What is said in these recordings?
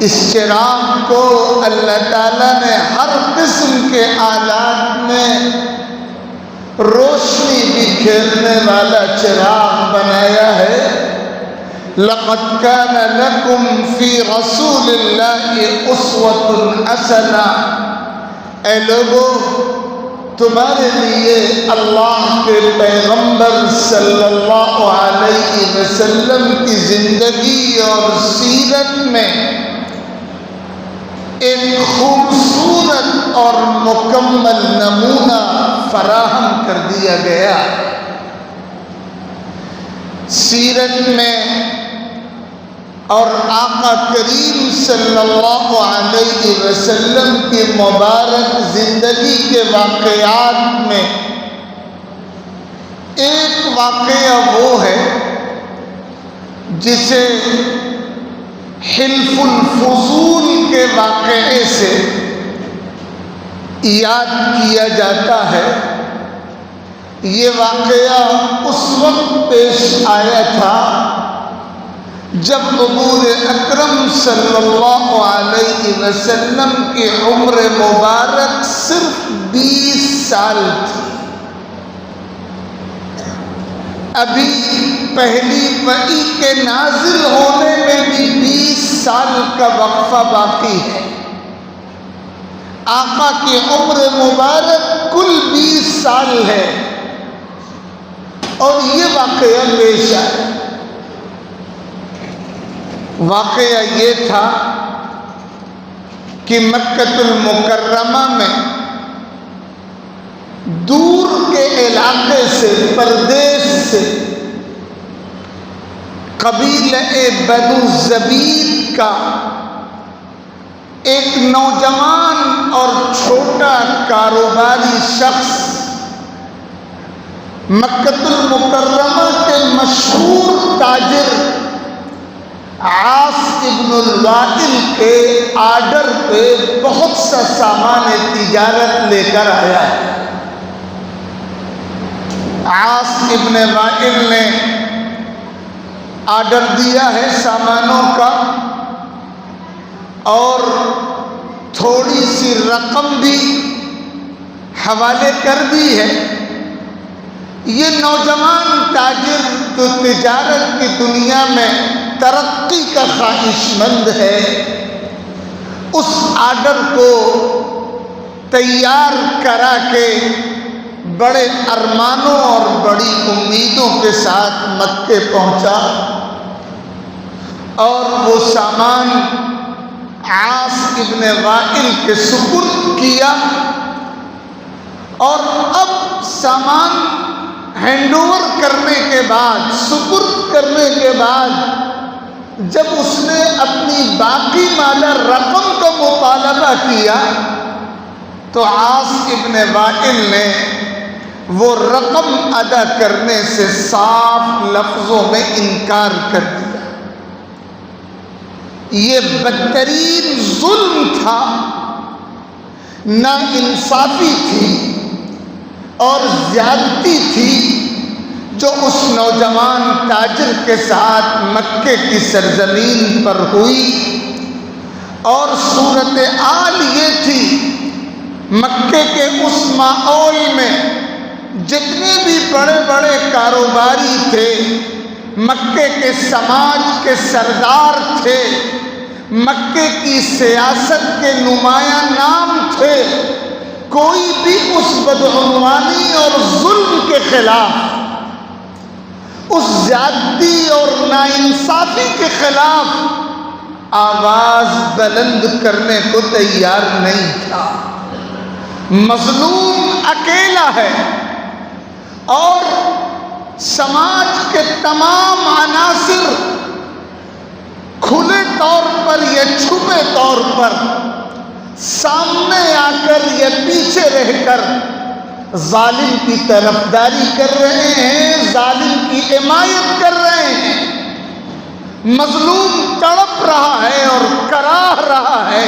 اس چراغ کو اللہ تعالیٰ نے ہر قسم کے آلات میں روشنی بکھیرنے والا چراغ بنایا ہے۔ لَقَدْ كَانَ لَكُمْ فِي رَسُولِ اللَّهِ أُسْوَةٌ حَسَنَةٌ، اے لوگو تمہارے لیے اللہ کے پیغمبر صلی اللہ علیہ وسلم کی زندگی اور سیرت میں ایک خوبصورت اور مکمل نمونہ فراہم کر دیا گیا۔ سیرت میں اور آقا کریم صلی اللہ علیہ وسلم کی مبارک زندگی کے واقعات میں ایک واقعہ وہ ہے جسے حلف الفضول کے واقعے سے یاد کیا جاتا ہے۔ یہ واقعہ اس وقت پیش آیا تھا جب حضور اکرم صلی اللہ علیہ وسلم کی عمر مبارک صرف 20 سال تھی۔ ابھی پہلی وحی کے نازل ہونے میں بھی 20 سال کا وقفہ باقی ہے۔ آقا کی عمر مبارک کل 20 سال ہے اور یہ واقعہ پیش آیا۔ واقعہ یہ تھا کہ مکہ المکرمہ میں دور کے علاقے سے، پردیس سے قبیلہ بنو زبید کا ایک نوجوان اور چھوٹا کاروباری شخص مکہ المکرمہ کے مشہور تاجر عاص ابن الوائل کے آرڈر پہ بہت سا سامان تجارت لے کر آیا ہے۔ عاص ابن وائل نے آرڈر دیا ہے سامانوں کا اور تھوڑی سی رقم بھی حوالے کر دی ہے۔ یہ نوجوان تاجر جو تجارت کی دنیا میں ترقی کا خواہش مند ہے، اس آرڈر کو تیار کرا کے بڑے ارمانوں اور بڑی امیدوں کے ساتھ مکے پہنچا اور وہ سامان عاص ابن وائل کے سپرد کیا، اور اب سامان ہینڈ اوور کرنے کے بعد، سپرد کرنے کے بعد جب اس نے اپنی باقی مالا رقم کا مطالبہ کیا تو عاص ابن وائل نے وہ رقم ادا کرنے سے صاف لفظوں میں انکار کر دیا۔ یہ بدترین ظلم تھا، ناانصافی تھی اور زیادتی تھی جو اس نوجوان تاجر کے ساتھ مکے کی سرزمین پر ہوئی۔ اور صورتحال یہ تھی، مکے کے اس ماحول میں جتنے بھی بڑے بڑے کاروباری تھے، مکے کے سماج کے سردار تھے، مکے کی سیاست کے نمایاں نام تھے، کوئی بھی اس بدعنوانی اور ظلم کے خلاف، اس زیادتی اور ناانصافی کے خلاف آواز بلند کرنے کو تیار نہیں تھا۔ مظلوم اکیلا ہے اور سماج کے تمام عناصر کھلے طور پر یا چھپے طور پر سامنے آ کر یا پیچھے رہ کر ظالم کی طرفداری کر رہے ہیں، ظالم کی حمایت کر رہے ہیں۔ مظلوم تڑپ رہا ہے اور کراہ رہا ہے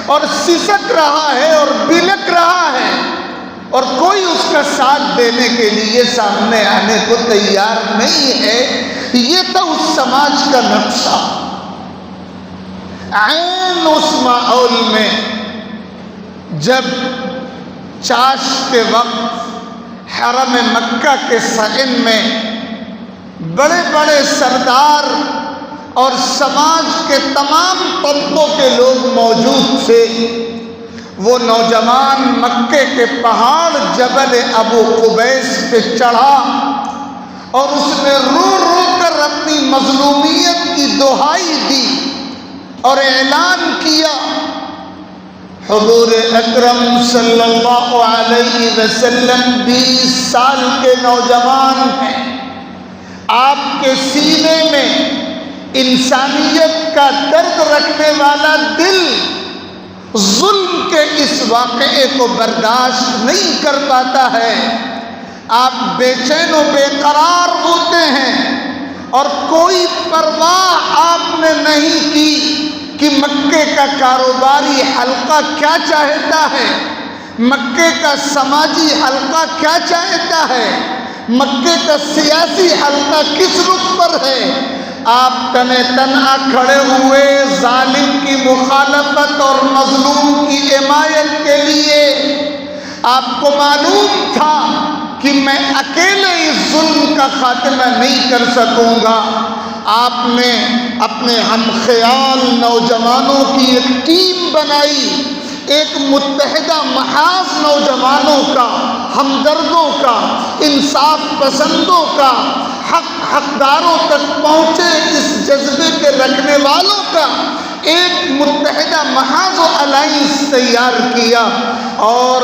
اور سسک رہا ہے اور بلک رہا ہے، اور کوئی اس کا ساتھ دینے کے لیے سامنے آنے کو تیار نہیں ہے۔ یہ تھا اس سماج کا نقشہ۔ عین اس ماحول میں جب چاش کے وقت حرم مکہ کے صحن میں بڑے بڑے سردار اور سماج کے تمام طبقوں کے لوگ موجود تھے، وہ نوجوان مکے کے پہاڑ جبل ابو قبیس پہ چڑھا اور اس نے رو رو کر اپنی مظلومیت کی دہائی دی اور اعلان کیا، حضور اکرم صلی اللہ علیہ وسلم 20 سال کے نوجوان ہیں، آپ کے سینے میں انسانیت کا درد رکھنے والا دل ظلم کے اس واقعے کو برداشت نہیں کر پاتا ہے، آپ بے چین و بے قرار ہوتے ہیں اور کوئی پرواہ آپ نے نہیں کی کہ مکے کا کاروباری حلقہ کیا چاہتا ہے، مکے کا سماجی حلقہ کیا چاہتا ہے، مکے کا سیاسی حلقہ کس رخ پر ہے۔ آپ تن تنہا کھڑے ہوئے ظالم کی مخالفت اور مظلوم کی حمایت کے لیے۔ آپ کو معلوم تھا کہ میں اکیلے اس ظلم کا خاتمہ نہیں کر سکوں گا، آپ نے اپنے ہم خیال نوجوانوں کی ایک ٹیم بنائی، ایک متحدہ محاذ نوجوانوں کا، ہمدردوں کا، انصاف پسندوں کا، حقداروں تک پہنچے اس جذبے کے رکھنے والوں کا ایک متحدہ محاذ و الائنس تیار کیا، اور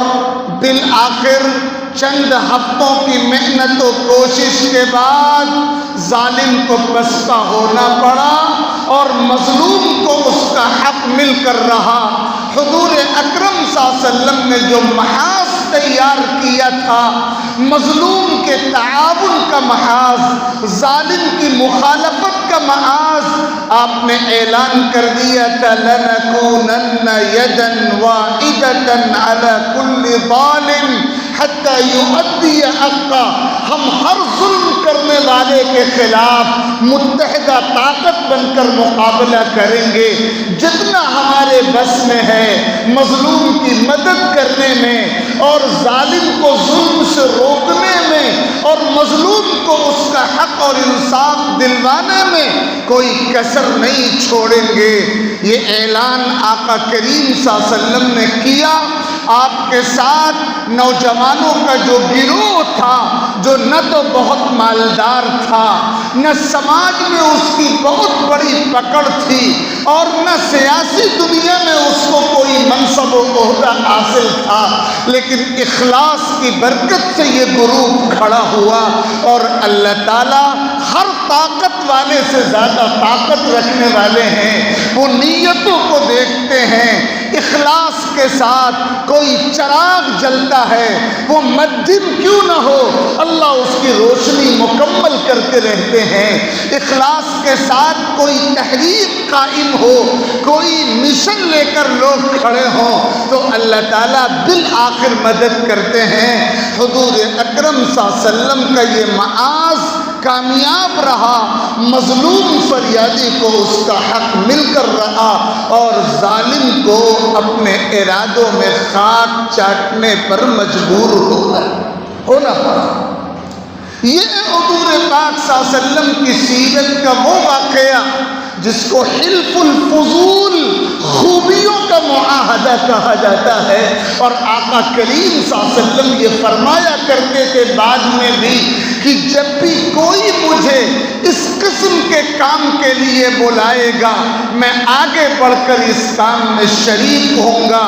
بالآخر چند ہفتوں کی محنت و کوشش کے بعد ظالم کو پسپا ہونا پڑا اور مظلوم کو اس کا حق مل کر رہا۔ حضور اکرم صلی اللہ علیہ وسلم نے جو محاذ تیار کیا تھا، مظلوم کے تعاون کا محاذ، ظالم کی مخالفت کا محاذ، آپ نے اعلان کر دیا تھا لَنَكُونَنَّ يَدًا وَاحِدَةً عَلَى كُلِّ ظَالِمٍ حَتَّى يُؤَدِّيَ حَقَّهُ، ہم ہر ظلم کرنے والے کے خلاف متحدہ طاقت بن کر مقابلہ کریں گے، جتنا ہمارے بس میں ہے مظلوم کی مدد کرنے میں اور ظالم کو ظلم سے روکنے میں اور مظلوم کو اس کا حق اور انصاف دلوانے میں کوئی کسر نہیں چھوڑیں گے۔ یہ اعلان آقا کریم صلی اللہ علیہ وسلم نے کیا۔ آپ کے ساتھ نوجوانوں کا جو گروہ تھا، جو نہ تو بہت مالدار تھا، نہ سماج میں اس کی بہت بڑی پکڑ تھی، اور نہ سیاسی دنیا میں اس کو کوئی منصب و عہدہ حاصل تھا، لیکن اخلاص کی برکت سے یہ گروہ کھڑا ہوا، اور اللہ تعالیٰ ہر طاقت والے سے زیادہ طاقت رکھنے والے ہیں، وہ نیتوں کو دیکھتے ہیں۔ اخلاص کے ساتھ کوئی چراغ جلتا ہے، وہ مدھم کیوں نہ ہو، اللہ اس کی روشنی مکمل کرتے رہتے ہیں۔ اخلاص کے ساتھ کوئی تحریک قائم ہو، کوئی مشن لے کر لوگ کھڑے ہوں تو اللہ تعالیٰ بالآخر مدد کرتے ہیں۔ حضور اکرم صلی اللہ علیہ وسلم کا یہ معاذ کامیاب رہا، مظلوم فریادی کو اس کا حق مل کر رہا، اور ظالم کو اپنے ارادوں میں خاک چاٹنے پر مجبور ہونا پڑا۔ یہ حضور پاک صلی اللہ علیہ وسلم کی سیرت کا وہ واقعہ جس کو حلف الفضول، خوبیوں کا معاہدہ کہا جاتا ہے، اور آقا کریم صلی اللہ علیہ وسلم یہ فرمایا کرتے تھے بعد میں بھی کہ جب بھی کوئی مجھے اس قسم کے کام کے لیے بلائے گا میں آگے بڑھ کر اس کام میں شریک ہوں گا۔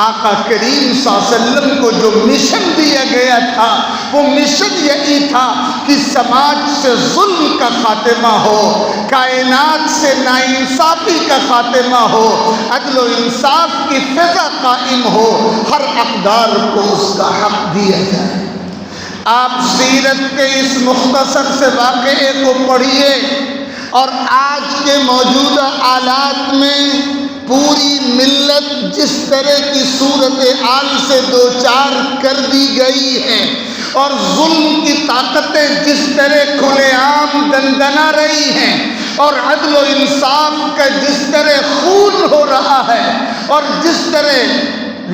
آقا کریم صلی اللہ علیہ وسلم کو جو مشن دیا گیا تھا وہ مشن یہی تھا کہ سماج سے ظلم کا خاتمہ ہو، کائنات سے ناانصافی کا خاتمہ ہو، عدل و انصاف کی فضا قائم ہو، ہر حقدار کو اس کا حق دیا جائے۔ آپ سیرت کے اس مختصر سے واقعے کو پڑھیے، اور آج کے موجودہ حالات میں پوری ملت جس طرح کی صورتحال سے دوچار کر دی گئی ہے، اور ظلم کی طاقتیں جس طرح کھلے عام دندنا رہی ہیں، اور عدل و انصاف کا جس طرح خون ہو رہا ہے اور جس طرح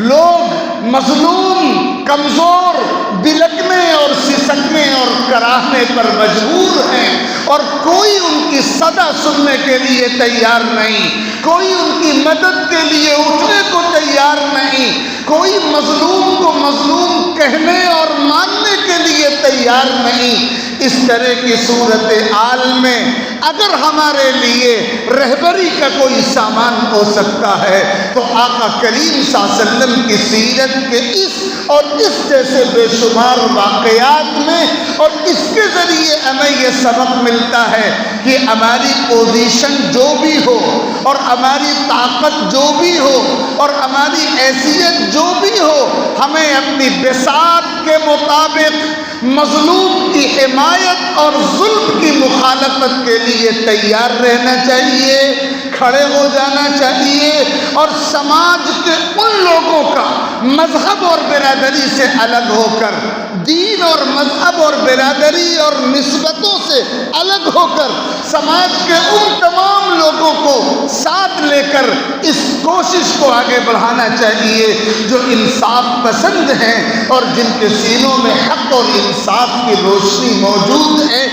لوگ مظلوم کمزور بلکنے اور سسکنے اور کراہنے پر مجبور ہیں اور کوئی ان کی صدا سننے کے لیے تیار نہیں، کوئی ان کی مدد کے لیے اٹھنے کو تیار نہیں، کوئی مظلوم کو مظلوم کہنے اور ماننے کے لیے تیار نہیں، اس طرح کی صورتحال میں اگر ہمارے لیے رہبری کا کوئی سامان ہو سکتا ہے تو آقا کریم صلی اللہ علیہ وسلم کی سیرت کے اس اور اس جیسے بے شمار واقعات میں اور اس کے ذریعے ہمیں یہ سبق ملتا ہے کہ ہماری پوزیشن جو بھی ہو اور ہماری طاقت جو بھی ہو اور ہماری حیثیت جو بھی ہو، ہمیں اپنی بساط کے مطابق مظلوم کی حمایت اور ظلم کی مخالفت کے لیے تیار رہنا چاہیے، کھڑے ہو جانا چاہیے اور سماج کے ان لوگوں کا مذہب اور برادری سے الگ ہو کر، دین اور مذہب اور برادری اور نسبتوں سے الگ ہو کر سماج کے ان تمام لوگوں کو ساتھ لے کر اس کوشش کو آگے بڑھانا چاہیے جو انصاف پسند ہیں اور جن کے سینوں میں حق اور انصاف کی روشنی موجود ہے۔